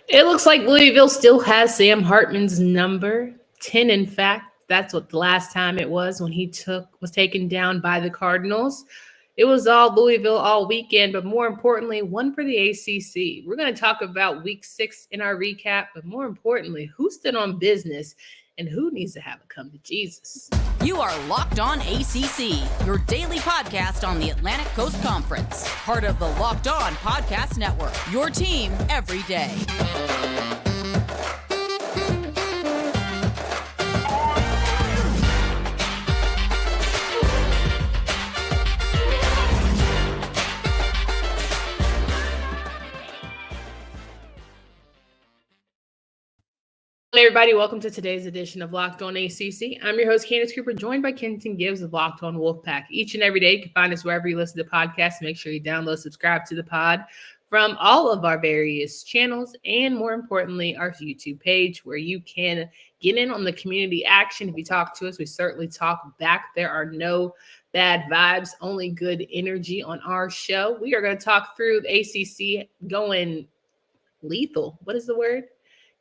It looks like Louisville still has Sam Hartman's number 10. In fact, that's what the last time it was when he was taken down by the Cardinals. It was all Louisville all weekend, but more importantly, one for the ACC. We're going to talk about week 6 in our recap, but more importantly, who stood on business and who needs to have a come to Jesus. You are Locked On ACC, your daily podcast on the Atlantic Coast Conference. Part of the Locked On Podcast Network, your team every day. Everybody, welcome to today's edition of Locked On ACC. I'm your host, Candace Cooper, joined by Kenton Gibbs of Locked On Wolfpack. Each and every day, you can find us wherever you listen to podcasts. Make sure you download, subscribe to the pod from all of our various channels, and more importantly, our YouTube page, where you can get in on the community action. If you talk to us, we certainly talk back. There are no bad vibes, only good energy on our show. We are going to talk through the ACC going lethal. What is the word?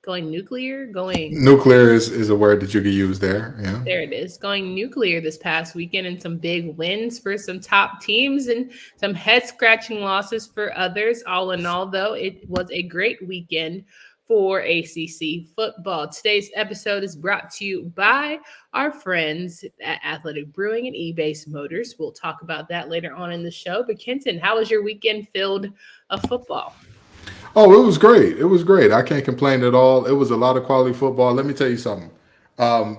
Going nuclear, nuclear is a word that you could use there. Yeah, there it is. Going nuclear this past weekend, and some big wins for some top teams and some head-scratching losses for others. All in all, though, it was a great weekend for ACC football. Today's episode is brought to you by our friends at Athletic Brewing and eBase Motors. We'll talk about that later on in the show. But Kenton, how was your weekend filled of football? Oh, it was great. It was great. I can't complain at all. It was a lot of quality football. Let me tell you something.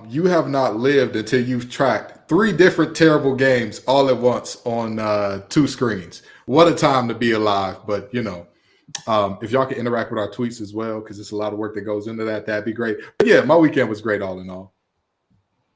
You have not lived until you've tracked 3 different terrible games all at once on 2 screens. What a time to be alive. But, if y'all can interact with our tweets as well, because it's a lot of work that goes into that, that'd be great. But, yeah, my weekend was great all in all.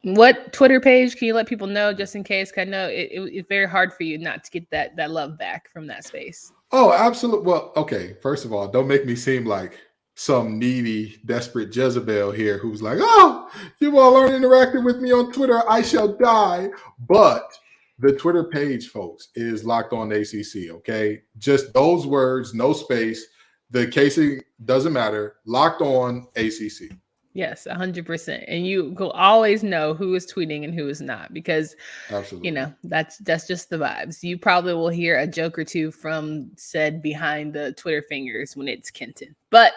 What Twitter page can you let people know, just in case? Because I know it's very hard for you not to get that love back from that space. Oh, absolutely. Well, okay. First of all, don't make me seem like some needy, desperate Jezebel here who's like, oh, you all aren't interacting with me on Twitter, I shall die. But the Twitter page, folks, is Locked On ACC, okay? Just those words, no space. The casing doesn't matter. Locked On ACC. Yes, 100%. And you will always know who is tweeting and who is not, because, absolutely, that's just the vibes. You probably will hear a joke or two from said behind the Twitter fingers when it's Kenton. But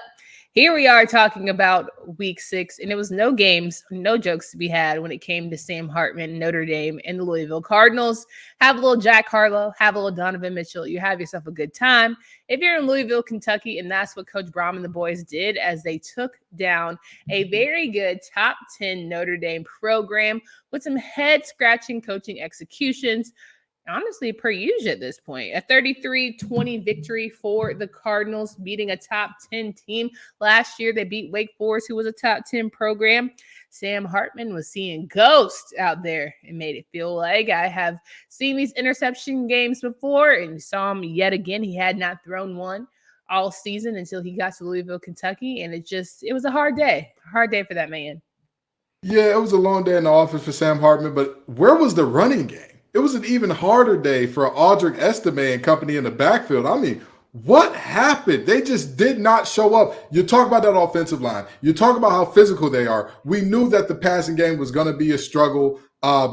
here we are talking about week 6, and it was no games, no jokes to be had when it came to Sam Hartman, Notre Dame, and the Louisville Cardinals. Have a little Jack Harlow, have a little Donovan Mitchell. You have yourself a good time. If you're in Louisville, Kentucky, and that's what Coach Brom and the boys did as they took down a very good top 10 Notre Dame program with some head-scratching coaching executions. Honestly, per usual at this point, a 33-20 victory for the Cardinals, beating a top 10 team. Last year, they beat Wake Forest, who was a top 10 program. Sam Hartman was seeing ghosts out there and made it feel like I have seen these interception games before, and saw him yet again. He had not thrown one all season until he got to Louisville, Kentucky, and it was a hard day for that man. Yeah, it was a long day in the office for Sam Hartman, but where was the running game? It was an even harder day for Audric Estime and company in the backfield. I mean, what happened? They just did not show up. You talk about that offensive line. You talk about how physical they are. We knew that the passing game was going to be a struggle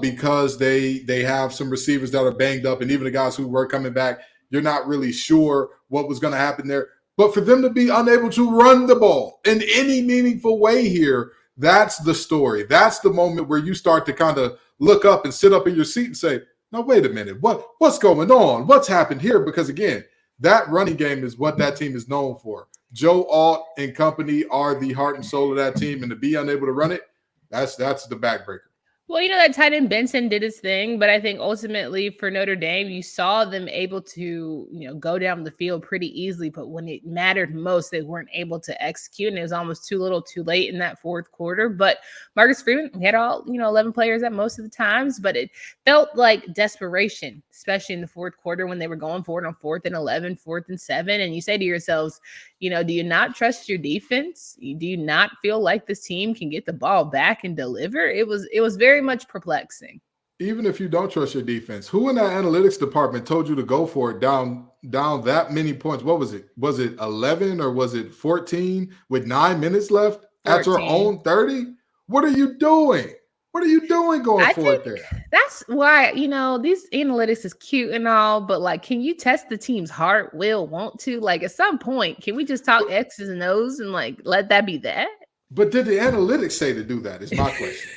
because they have some receivers that are banged up, and even the guys who were coming back, you're not really sure what was going to happen there. But for them to be unable to run the ball in any meaningful way here, that's the story. That's the moment where you start to kind of look up and sit up in your seat and say, now, wait a minute, what's going on? What's happened here? Because, again, that running game is what that team is known for. Joe Alt and company are the heart and soul of that team, and to be unable to run it, that's the backbreaker. Well, that tight end Benson did his thing, but I think ultimately for Notre Dame, you saw them able to, go down the field pretty easily. But when it mattered most, they weren't able to execute, and it was almost too little too late in that fourth quarter. But Marcus Freeman, we had all, 11 players at most of the times, but it felt like desperation, especially in the fourth quarter when they were going for it on 4th and 11, 4th and 7. And you say to yourselves, do you not trust your defense? Do you not feel like this team can get the ball back and deliver? It was very much perplexing. even if you don't trust your defense, who in that analytics department told you to go for it down that many points? What was it? Was it 11 or was it 14 with 9 minutes left 14. at your own 30? What are you doing? What are you doing going for it there? That's why, these analytics is cute and all, but like, can you test the team's heart, will, want to? Like, at some point, can we just talk X's and O's and like let that be that? But did the analytics say to do that? Is my question.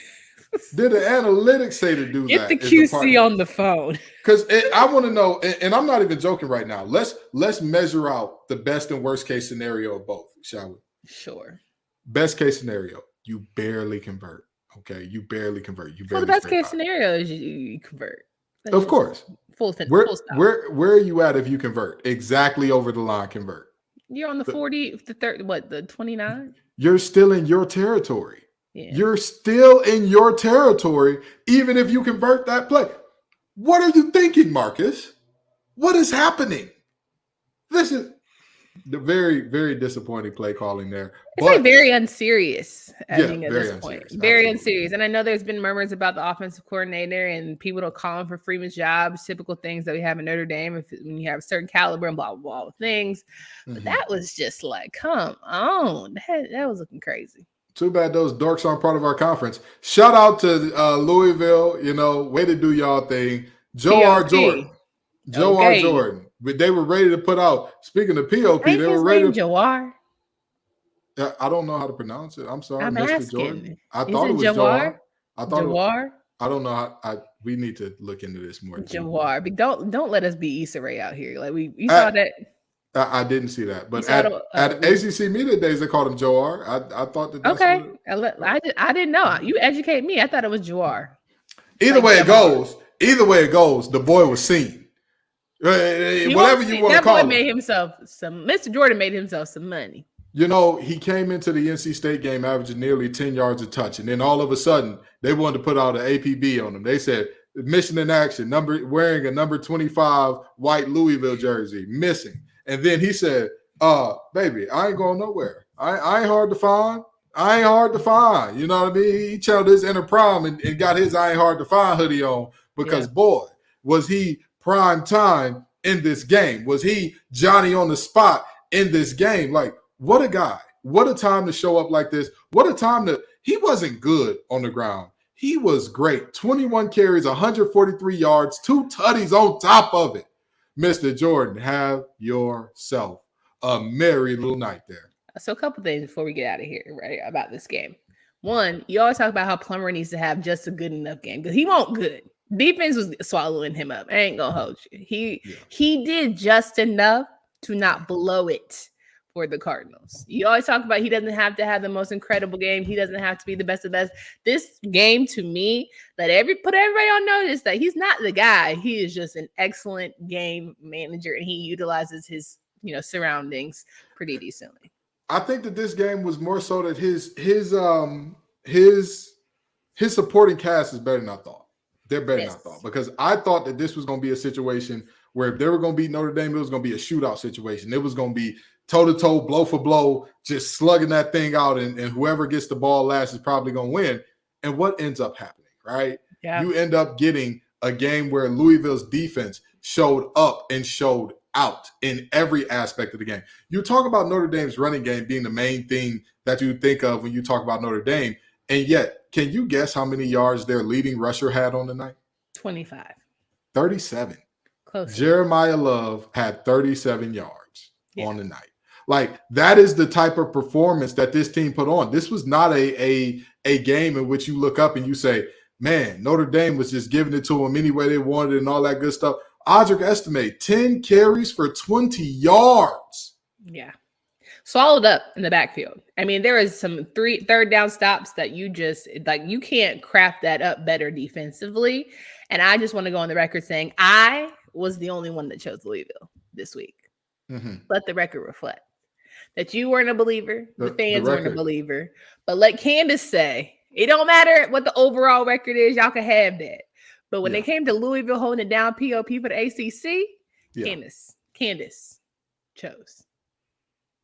Did the analytics say to do Get that? Get the QC on the phone. Because I want to know, and I'm not even joking right now. Let's measure out the best and worst case scenario of both, shall we? Sure. Best case scenario, you barely convert. Okay, you barely convert. Well, the best case scenario is you convert. Of course. Full stop. Where are you at if you convert? Exactly over the line convert. You're on the 40, the 30, the 29? You're still in your territory. Yeah. You're still in your territory, even if you convert that play. What are you thinking, Marcus? What is happening? This is the very, very disappointing play calling there. It's like very unserious, I think, at this point. Unserious. Very unserious. And I know there's been murmurs about the offensive coordinator and people don't call him for Freeman's jobs, typical things that we have in Notre Dame when you have a certain caliber and blah, blah, blah things. But that was just like, come on. That was looking crazy. Too bad those dorks aren't part of our conference. Shout out to Louisville, way to do y'all thing. Joe R. Jordan. But they were ready to put out, speaking of POP, they were ready to. Jawar? I don't know how to pronounce it. I'm sorry, I'm Mr. asking. Jordan. I thought it was Jawar. I thought Jawar? I don't know. We need to look into this more. Jawar. But don't let us be Issa Rae out here. Like you saw that. I didn't see that, but at ACC Media Days they called him Jawar. I thought that. That's okay, I didn't know. You educate me. I thought it was Jawar. Either way it goes, the boy was seen. Whatever you want to call him. Mr. Jordan made himself some money. He came into the NC State game averaging nearly 10 yards a touch, and then all of a sudden they wanted to put out an APB on him. They said mission in action, wearing a number 25 white Louisville jersey, missing. And then he said, baby, I ain't going nowhere. I ain't hard to find. I ain't hard to find. You know what I mean? He channeled his inner prime and got his I ain't hard to find hoodie on because, boy, was he prime time in this game. Was he Johnny on the spot in this game? Like, what a guy. What a time to show up like this. What a time he wasn't good on the ground. He was great. 21 carries, 143 yards, 2 tutties on top of it. Mr. Jordan, have yourself a merry little night there. So a couple things before we get out of here, right, about this game. One, you always talk about how Plummer needs to have just a good enough game because he won't good. Defense was swallowing him up. I ain't gonna hold you. He did just enough to not blow it for the Cardinals. You always talk about he doesn't have to have the most incredible game. He doesn't have to be the best of the best. This game, to me, put everybody on notice that he's not the guy. He is just an excellent game manager, and he utilizes his surroundings pretty decently. I think that this game was more so that his supporting cast is better than I thought. They're better than I thought because I thought that this was going to be a situation where if they were going to beat Notre Dame, it was going to be a shootout situation. It was going to be toe-to-toe, blow for blow, just slugging that thing out, and whoever gets the ball last is probably going to win. And what ends up happening, right? Yeah. You end up getting a game where Louisville's defense showed up and showed out in every aspect of the game. You talk about Notre Dame's running game being the main thing that you think of when you talk about Notre Dame, and yet, can you guess how many yards their leading rusher had on the night? 25. 37. Close. Jeremiah Love had 37 yards on the night. Like, that is the type of performance that this team put on. This was not a game in which you look up and you say, man, Notre Dame was just giving it to them any way they wanted and all that good stuff. Audric estimate 10 carries for 20 yards. Yeah. Swallowed up in the backfield. I mean, there is some third down stops that you can't craft that up better defensively. And I just want to go on the record saying I was the only one that chose Louisville this week. Mm-hmm. Let the record reflect that you weren't a believer. The fans weren't a believer. But let Candace say, it don't matter what the overall record is. Y'all can have that. But when they came to Louisville holding it down POP for the ACC, Candace chose.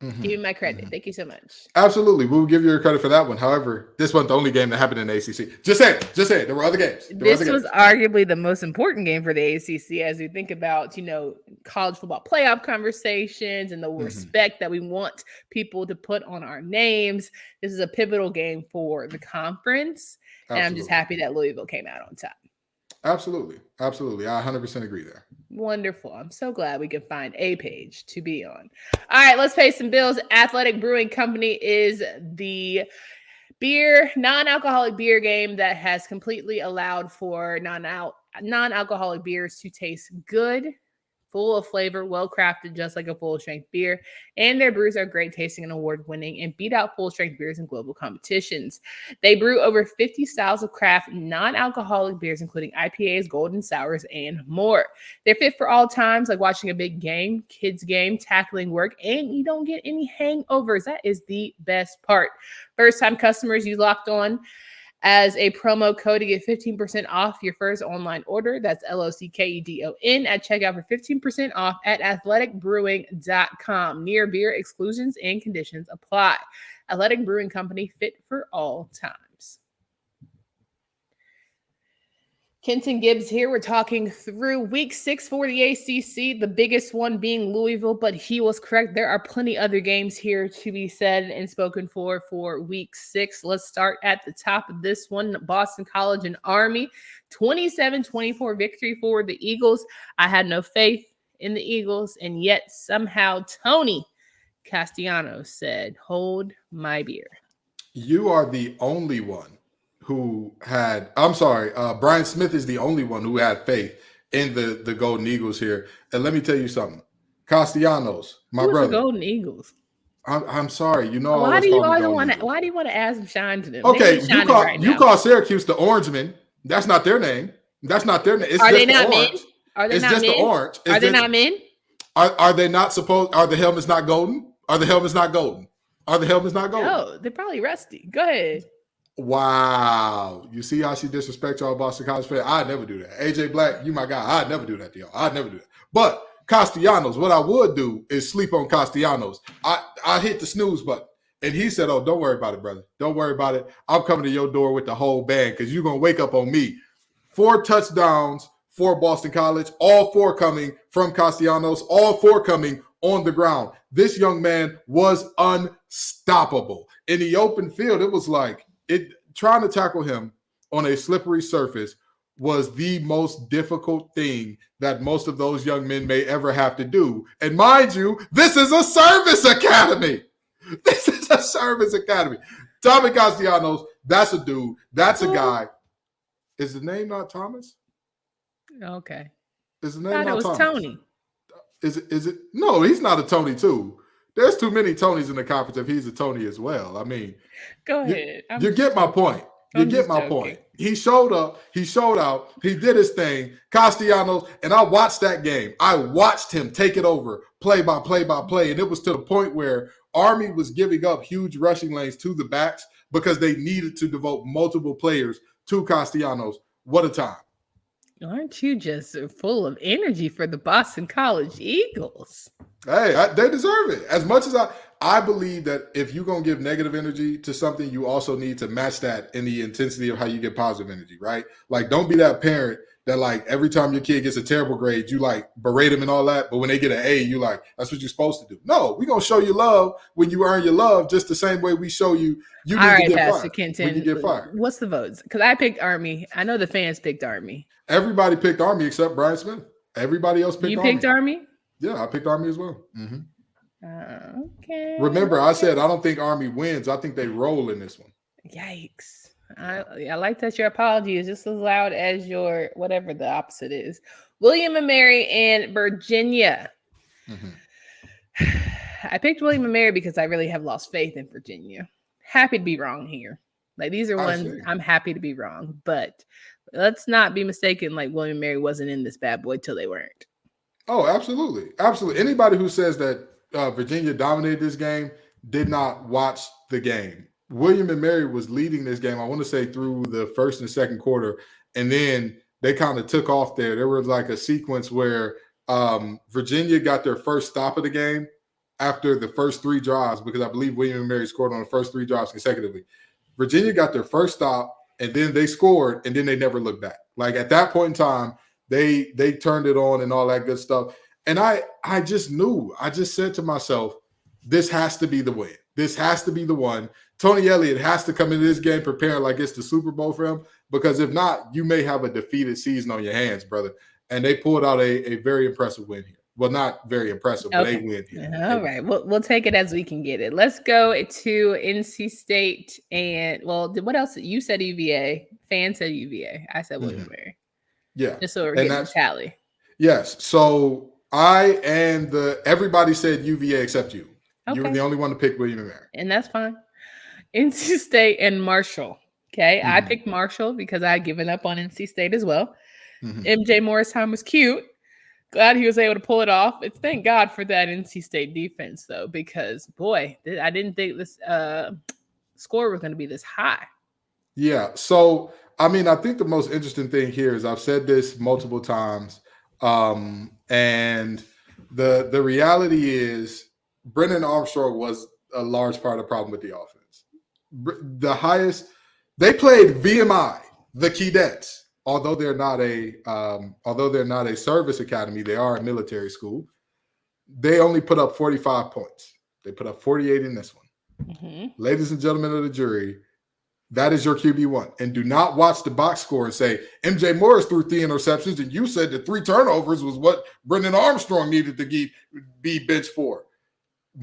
Mm-hmm. Give me my credit. Mm-hmm. Thank you so much. Absolutely. We'll give you your credit for that one. However, this wasn't the only game that happened in the ACC. Just say it. Just say it. There were other games. This was arguably the most important game for the ACC as we think about, college football playoff conversations and the respect that we want people to put on our names. This is a pivotal game for the conference. And I'm just happy that Louisville came out on top. Absolutely. Absolutely. I 100% agree there. Wonderful. I'm so glad we can find a page to be on. All right, let's pay some bills. Athletic Brewing Company is the non-alcoholic beer game that has completely allowed for non-alcoholic beers to taste good, full of flavor, well-crafted, just like a full-strength beer. And their brews are great tasting and award-winning and beat out full-strength beers in global competitions. They brew over 50 styles of craft non-alcoholic beers, including IPAs, golden sours, and more. They're fit for all times, like watching a big game, kids game, tackling work, and you don't get any hangovers. That is the best part. First-time customers, use Locked On as a promo code to get 15% off your first online order. That's LOCKEDON at checkout for 15% off at athleticbrewing.com. Near beer exclusions and conditions apply. Athletic Brewing Company, fit for all times. Kenton Gibbs here. We're talking through week 6 for the ACC, the biggest one being Louisville, but he was correct. There are plenty other games here to be said and spoken for week 6. Let's start at the top of this one. Boston College and Army, 27-24 victory for the Eagles. I had no faith in the Eagles, and yet somehow Tony Castellanos said, hold my beer. You are the only one who had, Brian Smith is the only one who had faith in the Golden Eagles here. And let me tell you something. Castellanos, my brother. The Golden Eagles? I'm sorry. Why do you want to add some shine to them? Okay, you call Syracuse the Orangemen. That's not their name. It's Are they not men? Are they not men? The orange. Are they not men? Are they not supposed? Are the helmets not golden? Are the helmets not golden? No, they're probably rusty. Go ahead. Wow. You see how she disrespects y'all Boston College fans? I'd never do that. AJ Black, you my guy. I'd never do that to y'all. I'd never do that. But Castellanos, what I would do is sleep on Castellanos. I hit the snooze button. And he said, oh, don't worry about it, brother. Don't worry about it. I'm coming to your door with the whole band because you're going to wake up on me. 4 touchdowns for Boston College, all 4 coming from Castellanos, all 4 coming on the ground. This young man was unstoppable. In the open field, it was like, trying to tackle him on a slippery surface was the most difficult thing that most of those young men may ever have to do. And mind you, this is a service academy. Tommy Castellanos, that's a dude. That's a guy. Is the name not Thomas? Okay. Is the name not Thomas? Tony. Is it? No, he's not a Tony too. There's too many Tonys in the conference if he's a Tony as well. I mean, go ahead. You get my point. He showed up. He showed out. He did his thing. Castellanos, and I watched that game. I watched him take it over play by play. And it was to the point where Army was giving up huge rushing lanes to the backs because they needed to devote multiple players to Castellanos. What a time. Aren't you just full of energy for the Boston College Eagles? Hey, they deserve it. As much as I believe that if you're going to give negative energy to something, you also need to match that in the intensity of how you get positive energy, right? Like, don't be that parent that, like, every time your kid gets a terrible grade, you, like, berate them and all that. But when they get an A, you like, that's what you're supposed to do. No, we're going to show you love when you earn your love just the same way we show you need all right, to get Pastor fired. Kenton, when you get fired. What's the votes? Because I picked Army. I know the fans picked Army. Everybody picked Army except Brian Smith. Everybody else picked Army. You picked Army? Yeah, I picked Army as well. Mm-hmm. Okay. Remember, I said I don't think Army wins. I think they roll in this one. Yikes. I like that your apology is just as loud as your whatever the opposite is. William and Mary and Virginia. Mm-hmm. I picked William and Mary because I really have lost faith in Virginia. Happy to be wrong here. Like, these are ones I'm happy to be wrong. But let's not be mistaken, like William and Mary wasn't in this bad boy till they weren't. Oh, absolutely. Absolutely. Anybody who says that Virginia dominated this game did not watch the game. William and Mary was leading this game, I want to say, through the first and second quarter. And then they kind of took off there. There was like a sequence where Virginia got their first stop of the game after the first 3 drives, because I believe William & Mary scored on the first 3 drives consecutively. Virginia got their first stop, and then they scored, and then they never looked back. Like at that point in time, they turned it on and all that good stuff. And I just knew. I just said to myself, this has to be the win. This has to be the one. Tony Elliott has to come into this game preparing like it's the Super Bowl for him, because if not, you may have a defeated season on your hands, brother. And they pulled out a very impressive win here. Well, not very impressive, but a win here. All right. We'll take it as we can get it. Let's go to NC State. And, what else? You said UVA. Fan said UVA. I said William & Mary. Yeah. Just so we're getting a tally. Yes. So everybody said UVA except you. Okay. You were the only one to pick William & Mary. And that's fine. NC State and Marshall. Okay. I picked Marshall because I had given up on NC State as well. MJ Morris time was cute. Glad he was able to pull it off. It's thank God for that NC State defense, though, because, boy, I didn't think this score was going to be this high. Yeah. So, I mean, I think the most interesting thing here is I've said this multiple times, and the reality is Brennan Armstrong was a large part of the problem with the offense. They played VMI, the Keydets. Although they're not a service academy, they are a military school. They only put up 45 points. They put up 48 in this one. Ladies and gentlemen of the jury, that is your QB1. And do not watch the box score and say, MJ Morris threw 3 interceptions, and you said that 3 turnovers was what Brendan Armstrong needed to be benched for.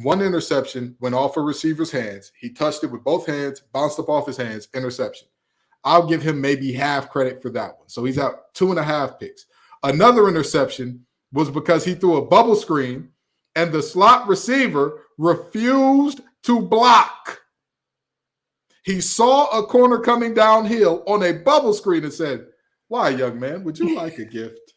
1 interception went off a receiver's hands. He touched it with both hands, bounced up off his hands, interception. I'll give him maybe half credit for that one. So he's out 2.5 picks. Another interception was because he threw a bubble screen and the slot receiver refused to block. He saw a corner coming downhill on a bubble screen and said, "Why, young man, would you like a gift?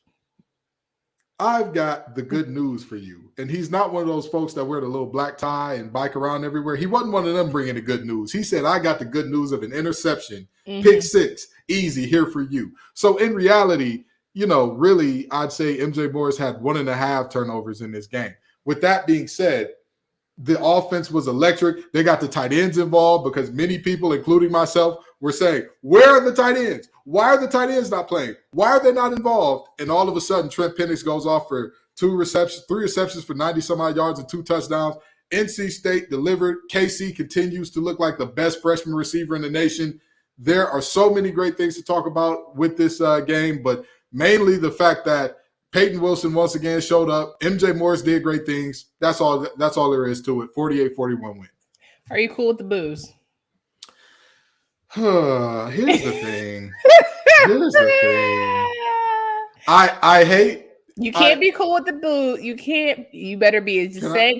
I've got the good news for you." And he's not one of those folks that wear the little black tie and bike around everywhere. He wasn't one of them bringing the good news. He said, "I got the good news of an interception. Pick 6, easy here for you." So in reality, really, I'd say MJ Morris had 1.5 turnovers in this game. With that being said, the offense was electric. They got the tight ends involved because many people, including myself, were saying, where are the tight ends? Why are the tight ends not playing? Why are they not involved? And all of a sudden, Trent Penix goes off for 3 receptions for 90-some-odd yards and 2 touchdowns. NC State delivered. KC continues to look like the best freshman receiver in the nation. There are so many great things to talk about with this game, but mainly the fact that Peyton Wilson once again showed up. MJ Morris did great things. That's all there is to it. 48-41 win. Are you cool with the booze? Here's the thing. I hate. You can't be cool with the boo. You can't. You better be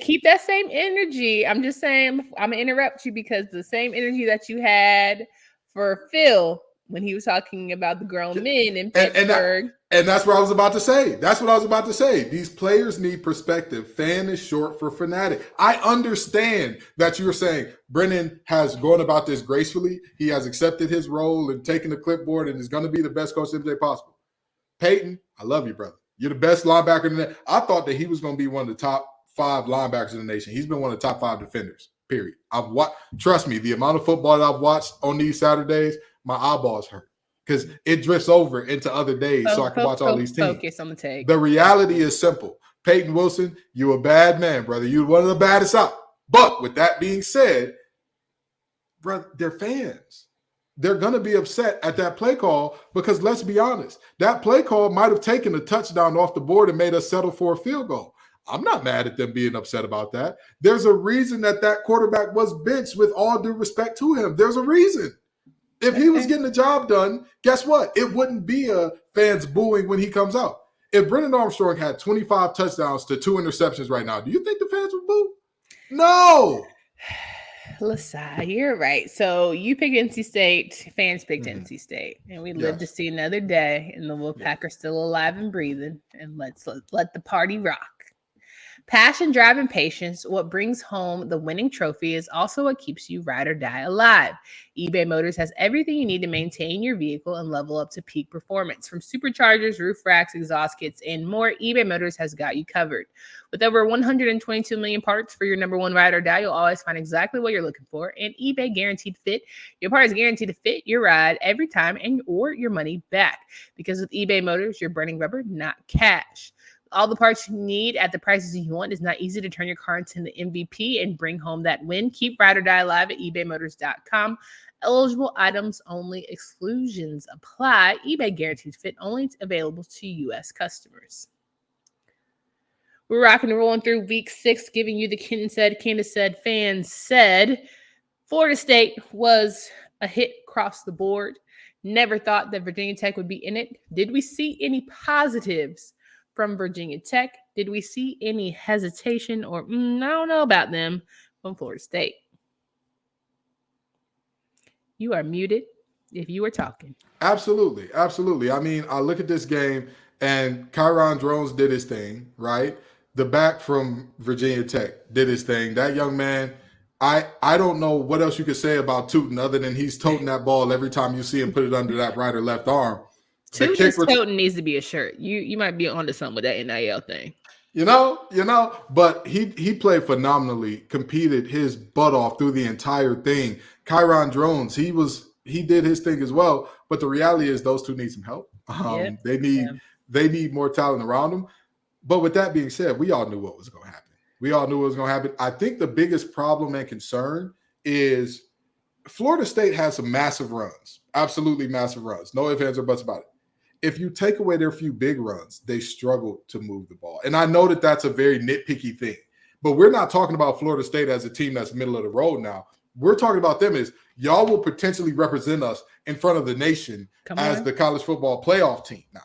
keep that same energy. I'm just saying. I'm gonna interrupt you because the same energy that you had for Phil when he was talking about the grown men in Pittsburgh. And that's what I was about to say. These players need perspective. Fan is short for fanatic. I understand that you're saying Brennan has gone about this gracefully. He has accepted his role and taken the clipboard and is going to be the best coach MJ possible. Peyton, I love you, brother. You're the best linebacker in the nation. I thought that he was going to be one of the top 5 linebackers in the nation. He's been one of the top 5 defenders, period. Trust me, the amount of football that I've watched on these Saturdays, my eyeballs hurt because it drifts over into other days so I can watch all these teams. Focus on the take. The reality is simple. Peyton Wilson, you a bad man, brother. You're one of the baddest out. But with that being said, brother, they're fans. They're going to be upset at that play call because let's be honest, that play call might have taken a touchdown off the board and made us settle for a field goal. I'm not mad at them being upset about that. There's a reason that quarterback was benched with all due respect to him. There's a reason. If he was getting the job done, guess what? It wouldn't be a fans booing when he comes out. If Brendan Armstrong had 25 touchdowns to 2 interceptions right now, do you think the fans would boo? No. Listen, you're right. So you picked NC State. Fans picked NC State. And we live to see another day. And the Wolfpack are still alive and breathing. And let's let the party rock. Passion, drive, and patience, what brings home the winning trophy, is also what keeps you ride or die alive. eBay Motors has everything you need to maintain your vehicle and level up to peak performance. From superchargers, roof racks, exhaust kits, and more, eBay Motors has got you covered. With over 122 million parts for your number one ride or die, you'll always find exactly what you're looking for. And eBay Guaranteed Fit, your part is guaranteed to fit your ride every time or your money back. Because with eBay Motors, you're burning rubber, not cash. All the parts you need at the prices you want. It's not easy to turn your car into the MVP and bring home that win. Keep ride or die alive at ebaymotors.com. Eligible items only. Exclusions apply. eBay Guaranteed Fit only available to U.S. customers. We're rocking and rolling through week 6, giving you the Candace said, fans said. Florida State was a hit across the board. Never thought that Virginia Tech would be in it. Did we see any positives from Virginia Tech? Did we see any hesitation or I don't know about them from Florida State? You are muted if you are talking. Absolutely. I mean, I look at this game and Kyron Drones did his thing, right? The back from Virginia Tech did his thing. That young man, I don't know what else you could say about Tootin other than he's toting that ball every time you see him put it under that right or left arm. Totin needs to be a shirt. You might be onto something with that NIL thing. You know, but he played phenomenally, competed his butt off through the entire thing. Kyron Drones, he did his thing as well. But the reality is those two need some help. They need more talent around them. But with that being said, we all knew what was going to happen. I think the biggest problem and concern is Florida State has some massive runs, absolutely massive runs. No ifs, ands, or buts about it. If you take away their few big runs, they struggle to move the ball. And I know that that's a very nitpicky thing, but we're not talking about Florida State as a team that's middle of the road now. We're talking about them as y'all will potentially represent us in front of the nation as the college football playoff team now.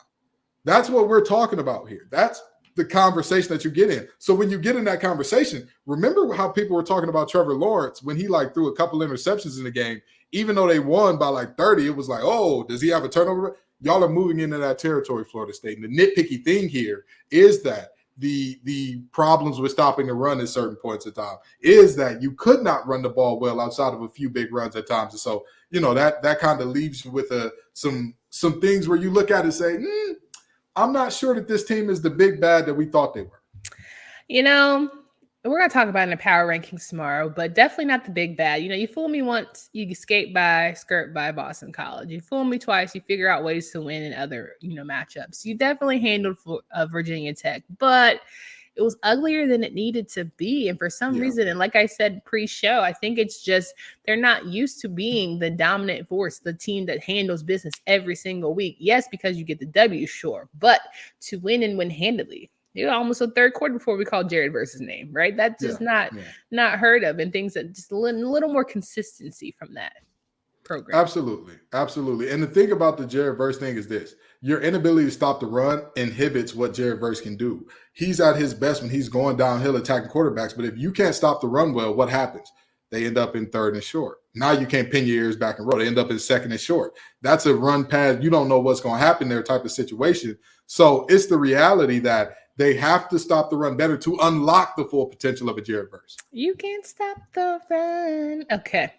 That's what we're talking about here. That's the conversation that you get in. So when you get in that conversation, remember how people were talking about Trevor Lawrence when he threw a couple interceptions in the game, even though they won by 30, it was oh, does he have a turnover? Y'all are moving into that territory, Florida State. And the nitpicky thing here is that the problems with stopping the run at certain points of time is that you could not run the ball well outside of a few big runs at times. And so, that kind of leaves you with some things where you look at it and say, I'm not sure that this team is the big bad that we thought they were. We're going to talk about in the power rankings tomorrow, but definitely not the big bad. You fool me once, you skirt by Boston College. You fool me twice, you figure out ways to win in other, matchups. You definitely handled Virginia Tech, but it was uglier than it needed to be. And for some reason, and like I said pre-show, I think it's just they're not used to being the dominant force, the team that handles business every single week. Yes, because you get the W, sure, but to win and win handedly. Almost a third quarter before we called Jared Verse's name, right? That's just not heard of, and things that just a little more consistency from that program. Absolutely. And the thing about the Jared Verse thing is this: your inability to stop the run inhibits what Jared Verse can do. He's at his best when he's going downhill attacking quarterbacks, but if you can't stop the run well, what happens? They end up in third and short. Now you can't pin your ears back and roll. They end up in second and short. That's a run pad. You don't know what's going to happen there type of situation. So it's the reality that they have to stop the run better to unlock the full potential of a Jared Verse. You can't stop the run. Okay.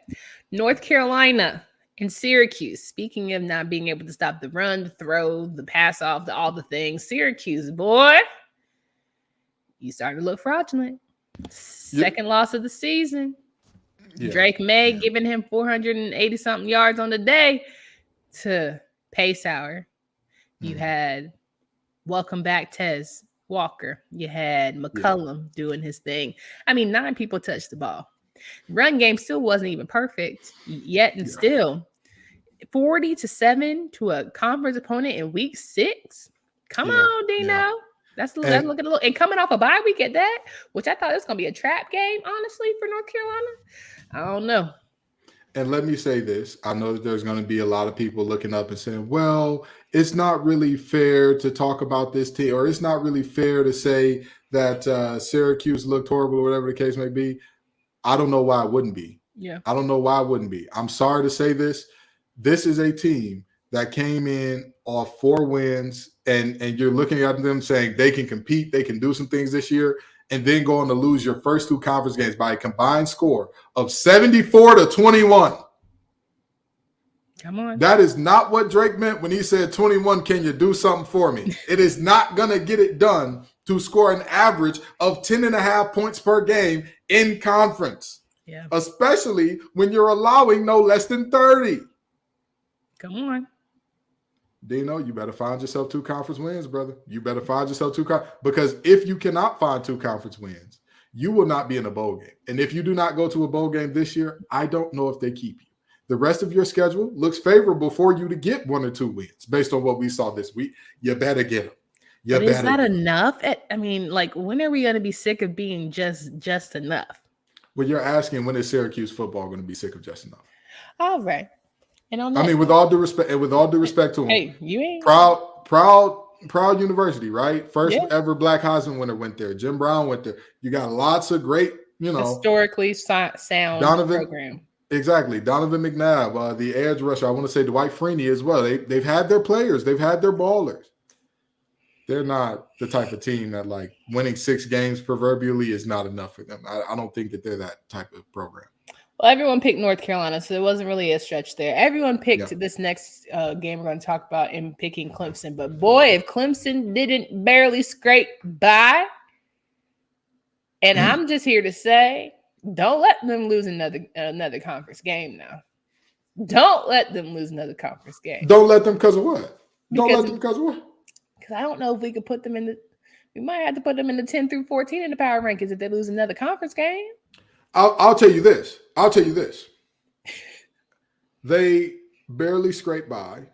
North Carolina and Syracuse. Speaking of not being able to stop the run, the throw, the pass off, all the things. Syracuse, boy, you starting to look fraudulent. Second loss of the season. Drake May giving him 480-something yards on the day to Pace Hour. You had welcome back Tez Walker. You had McCullum doing his thing. 9 people touched the ball. Run game still wasn't even perfect yet, and still 40-7 to a conference opponent in week 6. Come on, Dino. That's look at a little, and coming off a bye week at that, which I thought it was gonna be a trap game, honestly, for North Carolina. I don't know. And let me say this. I know that there's going to be a lot of people looking up and saying, well, it's not really fair to talk about this team, or it's not really fair to say that Syracuse looked horrible or whatever the case may be. I don't know why it wouldn't be. I don't know why it wouldn't be. I'm sorry to say this. This is a team that came in off 4 wins, and you're looking at them saying they can compete, they can do some things this year. and then going to lose your first 2 conference games by a combined score of 74-21. Come on. That is not what Drake meant when he said 21, can you do something for me? It is not going to get it done to score an average of 10.5 points per game in conference. Yeah. Especially when you're allowing no less than 30. Come on. Dino, you better find yourself 2 conference wins, brother. You better find yourself 2 because if you cannot find 2 conference wins, you will not be in a bowl game. And if you do not go to a bowl game this year, I don't know if they keep you. The rest of your schedule looks favorable for you to get 1 or 2 wins based on what we saw this week. You better get them. But is that enough? I mean, like, when are we going to be sick of being just enough? Well, you're asking, when is Syracuse football going to be sick of just enough? All right. And on that, I mean, with all due respect to them, hey, you ain't proud university, right? First ever Black Heisman winner went there. Jim Brown went there. You got lots of great, historically sound program. Exactly. Donovan McNabb, the edge rusher. I want to say Dwight Freeney as well. They've had their players. They've had their ballers. They're not the type of team that, like, winning 6 games proverbially is not enough for them. I don't think that they're that type of program. Well, everyone picked North Carolina, so it wasn't really a stretch there. Everyone picked this next game we're going to talk about in picking Clemson. But, boy, if Clemson didn't barely scrape by, and I'm just here to say, don't let them lose another conference game now. Don't let them lose another conference game. Don't let them because of what? Don't let them because of what? Because I don't know if we could put them in we might have to put them in the 10 through 14 in the power rankings if they lose another conference game. I'll tell you this. They barely scrape by.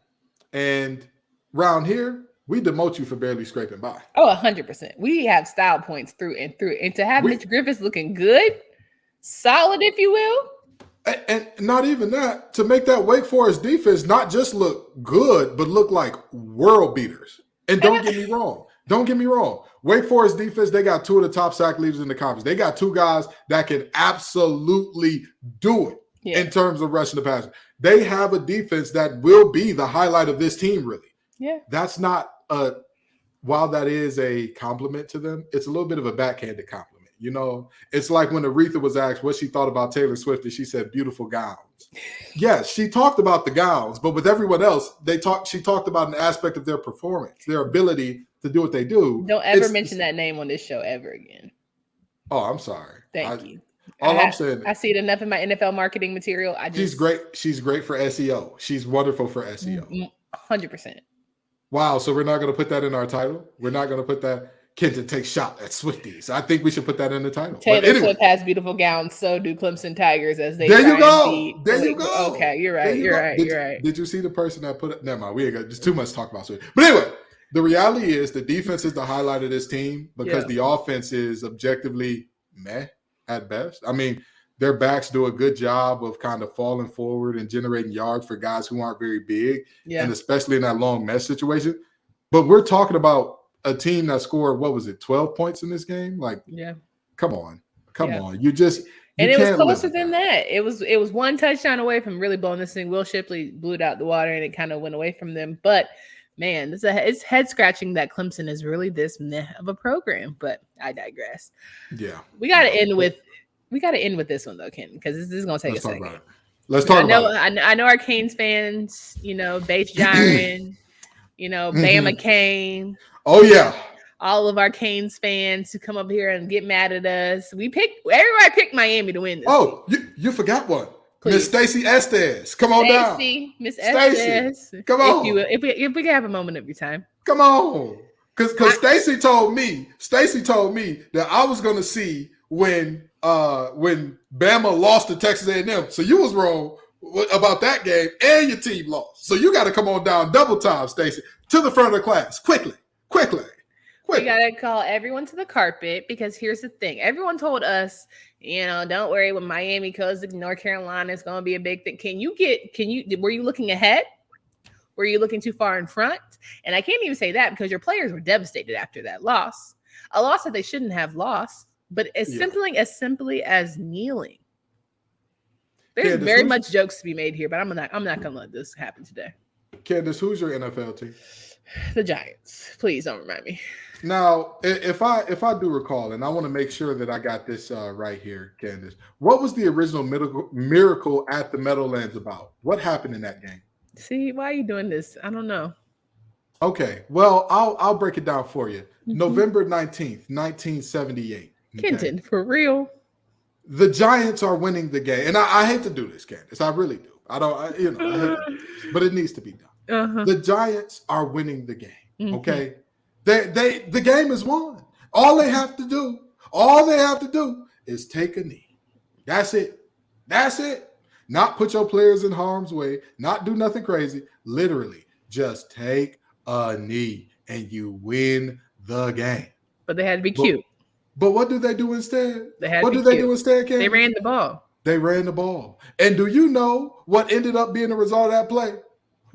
And round here, we demote you for barely scraping by. Oh, 100%. We have style points through and through. And to have Mitch Griffiths looking good, solid, if you will. And not even that, to make that Wake Forest defense not just look good, but look like world beaters. And don't get me wrong. Wake Forest defense, they got 2 of the top sack leaders in the conference. They got 2 guys that can absolutely do it in terms of rushing the passer. They have a defense that will be the highlight of this team, really. Yeah. That's not while that is a compliment to them, it's a little bit of a backhanded compliment. It's like when Aretha was asked what she thought about Taylor Swift, and she said beautiful gowns. Yes, she talked about the gowns, but with everyone else, she talked about an aspect of their performance, their ability to do what they do. Don't ever mention that name on this show ever again. Oh, I'm sorry. Thank you. I'm saying, I see it enough in my NFL marketing material. She's great. She's great for SEO. She's wonderful for SEO. 100%. Wow. So we're not going to put that in our title. We're not going to put that. Kenton takes shot at Swifties. I think we should put that in the title. Taylor Swift has beautiful gowns. So do Clemson Tigers as they. There you go. Okay, you're right. You're right. Did you see the person that put it? Never mind. We ain't got just too much to talk about Swift. But anyway, the reality is the defense is the highlight of this team because the offense is objectively meh at best. I mean, their backs do a good job of kind of falling forward and generating yards for guys who aren't very big, and especially in that long mesh situation. But we're talking about a team that scored, 12 points in this game? Come on. You it was closer than that. It was 1 touchdown away from really blowing this thing. Will Shipley blew it out the water, and it kind of went away from them. But man, it's head scratching that Clemson is really this meh of a program. But I digress. Yeah, we got to end with this one though, Ken, because this is gonna take a second. Let's talk about it. I know our Canes fans. Bates Jiren. Bama Kane. Oh, yeah. All of our Canes fans who come up here and get mad at us. Everybody picked Miami to win this. Oh, you forgot one. Miss Stacey Estes. Come on down. Miss Estes. Come on. If we can have a moment of your time. Come on. Because Stacey told me that I was going to see when Bama lost to Texas A&M. So you was wrong about that game, and your team lost. So you got to come on down double time, Stacey, to the front of the class quickly. We got to call everyone to the carpet because here's the thing. Everyone told us, don't worry, when Miami goes to North Carolina, it's going to be a big thing. Were you looking ahead? Were you looking too far in front? And I can't even say that because your players were devastated after that loss. A loss that they shouldn't have lost, but simply as kneeling. There's very much jokes to be made here, but I'm not going to let this happen today. Candace, who's your NFL team? The Giants. Please don't remind me. Now, if I do recall, and I want to make sure that I got this right here, Candace, what was the original miracle at the Meadowlands about? What happened in that game? See, why are you doing this? I don't know. Okay, well, I'll break it down for you. November 19th, 1978. Kenton, for real. The Giants are winning the game. And I hate to do this, Candace. I really do. I hate to do this, but it needs to be done. The Giants are winning the game, okay? The game is won. All they have to do is take a knee. That's it. Not put your players in harm's way, not do nothing crazy. Literally, just take a knee and you win the game. But they had to be cute. But what do they do instead? What do they do instead, Candace? They ran the ball. And do you know what ended up being the result of that play?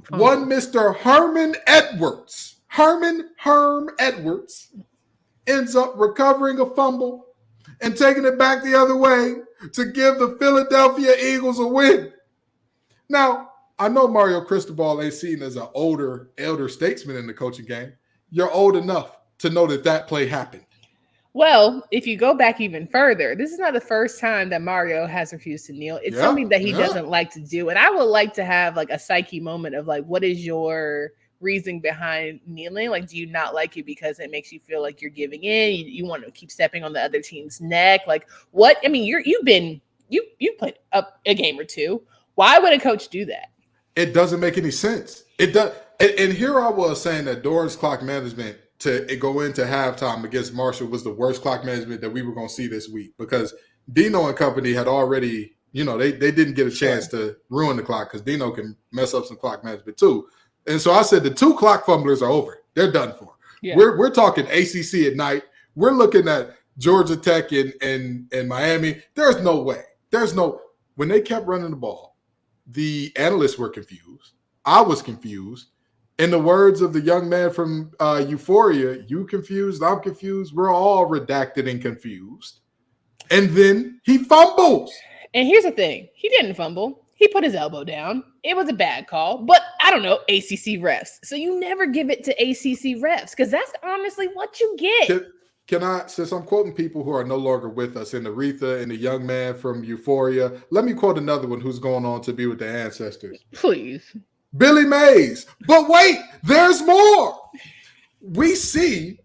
One Mr. Herm Edwards ends up recovering a fumble and taking it back the other way to give the Philadelphia Eagles a win. Now, I know Mario Cristobal ain't seen as an elder statesman in the coaching game. You're old enough to know that play happened. Well, if you go back even further, this is not the first time that Mario has refused to kneel. It's something that he doesn't like to do. And I would like to have like a psyche moment of like, what is your reasoning behind kneeling? Like, do you not like it because it makes you feel like you're giving in? You want to keep stepping on the other team's neck? Like, what? I mean, you played up a game or two. Why would a coach do that? It doesn't make any sense. It does. And here I was saying that Doran's clock management to go into halftime against Marshall was the worst clock management that we were going to see this week, because Dino and company had already, they didn't get a chance to ruin the clock, because Dino can mess up some clock management too. And so I said the 2 clock fumblers are over. They're done for. Yeah. We're talking ACC at night. We're looking at Georgia Tech and Miami. There's no way. When they kept running the ball, the analysts were confused. I was confused. In the words of the young man from Euphoria, you confused, I'm confused. We're all redacted and confused. And then he fumbles. And here's the thing. He didn't fumble. He put his elbow down. It was a bad call. But I don't know, ACC refs. So you never give it to ACC refs, because that's honestly what you get. Can I, since I'm quoting people who are no longer with us, in Aretha and the young man from Euphoria, let me quote another one who's going on to be with their ancestors. Please. Billy Mays. But wait, there's more. We see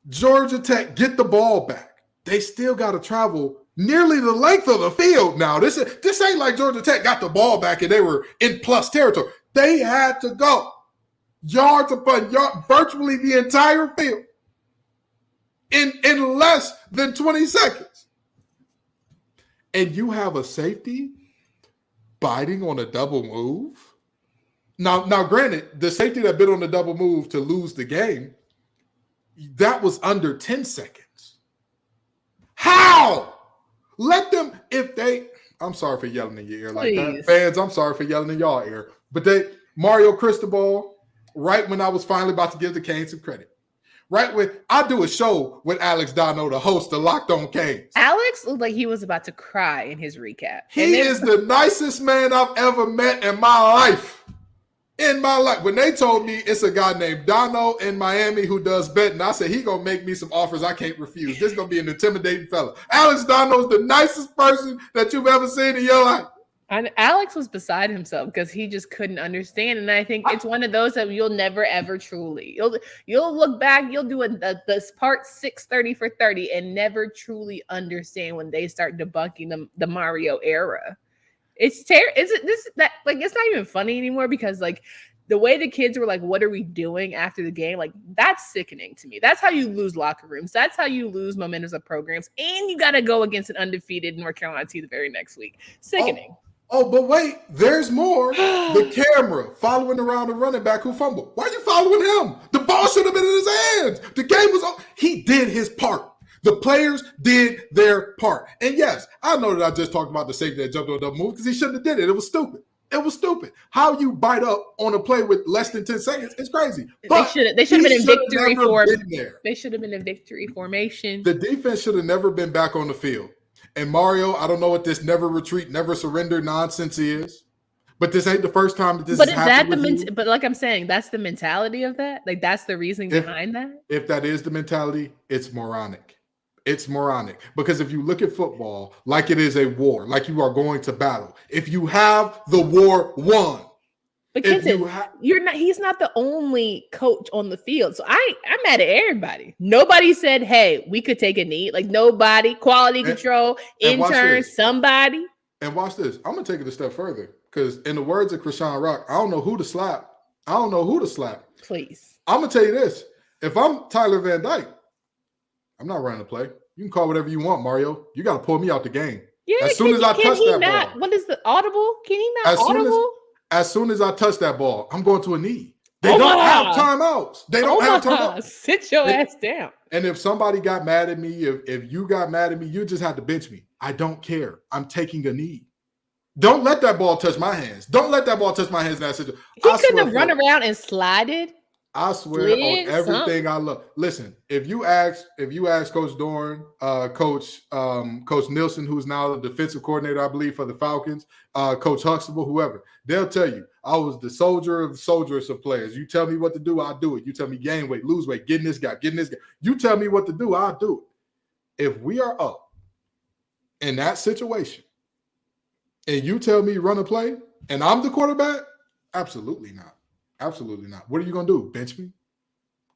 Georgia Tech get the ball back. They still got to travel nearly the length of the field now. This ain't like Georgia Tech got the ball back and they were in plus territory. They had to go yards upon yard, virtually the entire field in less than 20 seconds. And you have a safety biting on a double move. Now, granted, the safety that bit on the double move to lose the game, that was under 10 seconds. How? Let them, I'm sorry for yelling in your ear like that. Fans, I'm sorry for yelling in y'all ear. But Mario Cristobal, right when I was finally about to give the Canes some credit, right when I do a show with Alex Dano, the host of Locked On Canes. Alex looked like he was about to cry in his recap. He is the nicest man I've ever met in my life. When they told me it's a guy named Dono in Miami who does betting, I said, he gonna make me some offers I can't refuse. This is gonna be an intimidating fella. Alex Dono's the nicest person that you've ever seen in your life. And Alex was beside himself because he just couldn't understand. And I think it's one of those that you'll never, ever truly, you'll look back, you'll do this part 630 for 30 and never truly understand when they start debunking the Mario era. It's terrible. It's not even funny anymore, because like the way the kids were like, what are we doing after the game? Like, that's sickening to me. That's how you lose locker rooms. That's how you lose momentum of programs. And you got to go against an undefeated North Carolina team the very next week. Sickening. Oh, but wait, there's more. The camera following around the running back who fumbled. Why are you following him? The ball should have been in his hands. The game was on. He did his part. The players did their part. And yes, I know that I just talked about the safety that jumped on the double move because he shouldn't have did it. It was stupid. How you bite up on a play with less than 10 seconds is crazy. But they should have been in victory formation. They should have been in victory formation. The defense should have never been back on the field. And Mario, I don't know what this never retreat, never surrender nonsense is, But this ain't the first time that this But has is that happened with you. but like I'm saying, that's the mentality of that. Like that's the reasoning behind that. If that is the mentality, it's moronic. It's moronic because if you look at football like it is a war, like you are going to battle, if you have the war won. But Kenton, he's not the only coach on the field. So I'm mad at everybody. Nobody said, hey, we could take a knee. Like nobody, quality control, intern, somebody. And watch this. I'm going to take it a step further because in the words of Krishan Rock, I don't know who to slap. Please. I'm going to tell you this. If I'm Tyler Van Dyke, I'm not running the play. You can call whatever you want, Mario. You got to pull me out the game. Yeah, as soon as I touch that ball. What is the audible? Can he not audible? As soon as I touch that ball, I'm going to a knee. They don't have timeouts. They don't have timeouts. Sit your ass down. And if somebody got mad at me, if you got mad at me, you just had to bench me. I don't care. I'm taking a knee. Don't let that ball touch my hands. Don't let that ball touch my hands in that situation. He couldn't have run around and slided. I swear on everything I love. Listen, if you ask Coach Dorn, Coach Nielsen, who's now the defensive coordinator, I believe, for the Falcons, Coach Huxtable, whoever, they'll tell you I was the soldiers of players. You tell me what to do, I'll do it. You tell me gain weight, lose weight, getting this guy. You tell me what to do, I'll do it. If we are up in that situation and you tell me run a play and I'm the quarterback, absolutely not. Absolutely not. What are you going to do? Bench me?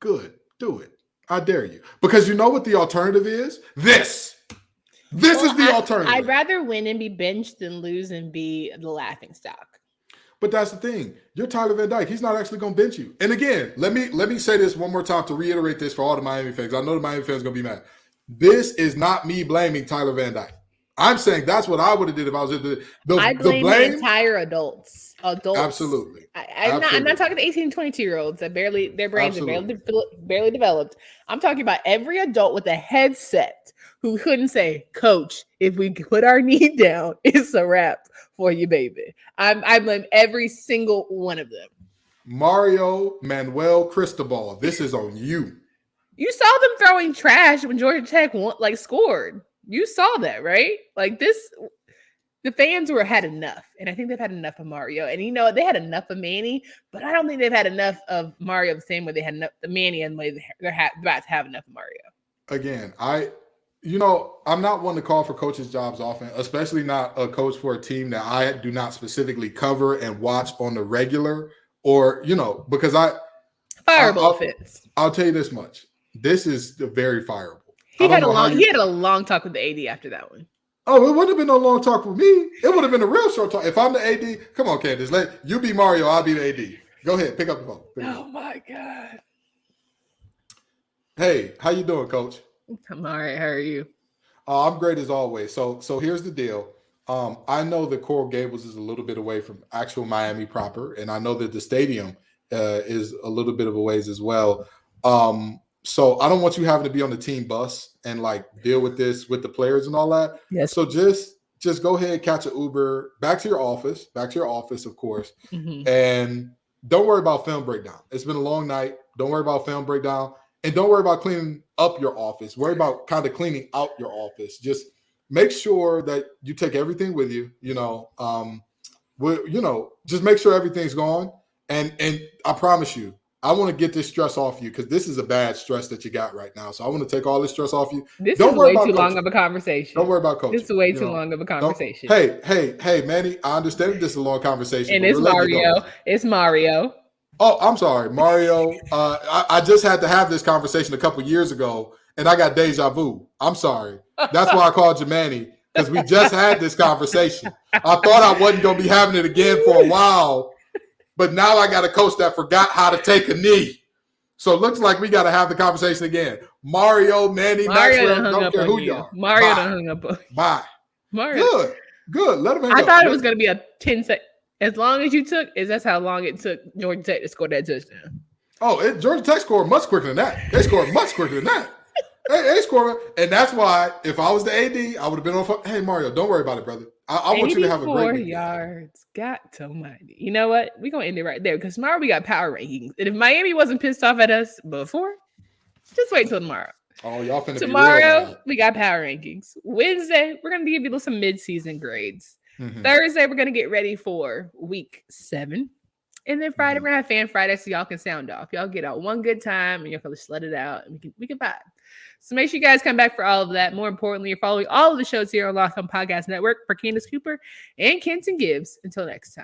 Good. Do it. I dare you. Because you know what the alternative is? This is the alternative. I'd rather win and be benched than lose and be the laughing stock. But that's the thing. You're Tyler Van Dyke. He's not actually going to bench you. And again, let me say this one more time to reiterate this for all the Miami fans. I know the Miami fans are going to be mad. This is not me blaming Tyler Van Dyke. I'm saying that's what I would have did if I was in I blame the entire adults. Absolutely. I'm not talking to 18 and 22-year-olds that their brains are barely developed. I'm talking about every adult with a headset who couldn't say, Coach, if we put our knee down, it's a wrap for you, baby. I blame every single one of them. Mario Manuel Cristobal, this is on you. You saw them throwing trash when Georgia Tech scored. You saw that, right? Like this. The fans had enough, and I think they've had enough of Mario. And they had enough of Manny, but I don't think they've had enough of Mario the same way they had enough of Manny and they're about to have enough of Mario. Again, I'm not one to call for coaches' jobs often, especially not a coach for a team that I do not specifically cover and watch on the regular, or because fireable offense. I'll tell you this much: this is very fireable. He had a long talk with the AD after that one. Oh, it wouldn't have been no long talk with me. It would have been a real short talk. If I'm the AD, come on, Candace. Let you be Mario, I'll be the AD. Go ahead, pick up the phone. Oh my God. Hey, how you doing, Coach? I'm all right. How are you? I'm great as always. So here's the deal. I know that Coral Gables is a little bit away from actual Miami proper, and I know that the stadium is a little bit of a ways as well. So I don't want you having to be on the team bus and deal with this with the players and all that. Yes. So just go ahead, catch an Uber back to your office, of course. Mm-hmm. And don't worry about film breakdown. It's been a long night. Don't worry about film breakdown. And don't worry about cleaning up your office. Worry about kind of cleaning out your office. Just make sure that you take everything with you, just make sure everything's gone. And I promise you, I want to get this stress off you because this is a bad stress that you got right now. So I want to take all this stress off you. This is way too long of a conversation. Don't worry about coaching. This is way too long of a conversation. Hey, Manny, I understand this is a long conversation. And it's Mario. It's Mario. Oh, I'm sorry, Mario. I just had to have this conversation a couple years ago, and I got deja vu. I'm sorry. That's why I called you Manny, because we just had this conversation. I thought I wasn't going to be having it again for a while. But now I got a coach that forgot how to take a knee. So it looks like we got to have the conversation again. Mario, Manny, Maxwell, don't care who you are. Mario done hung up on you. Bye. Mario. Good. Let him hang up. I thought it was going to be a 10-second. As long as you took, that's how long it took Georgia Tech to score that touchdown. Oh, Georgia Tech scored much quicker than that. They scored much quicker than that. They scored. And that's why if I was the AD, I would have been on. Hey, Mario, don't worry about it, brother. I want you to have a great 84 yards. God almighty. You know what? We're going to end it right there because tomorrow we got power rankings. And if Miami wasn't pissed off at us before, just wait till tomorrow. Oh, y'all finna tomorrow, we got power rankings. Wednesday, we're going to give you some mid-season grades. Thursday, we're going to get ready for week 7. And then Friday, we're going to have Fan Friday so y'all can sound off. Y'all get out one good time and y'all can just let it out and we can vibe. So make sure you guys come back for all of that. More importantly, you're following all of the shows here on Locked On Podcast Network for Candace Cooper and Kenton Gibbs. Until next time.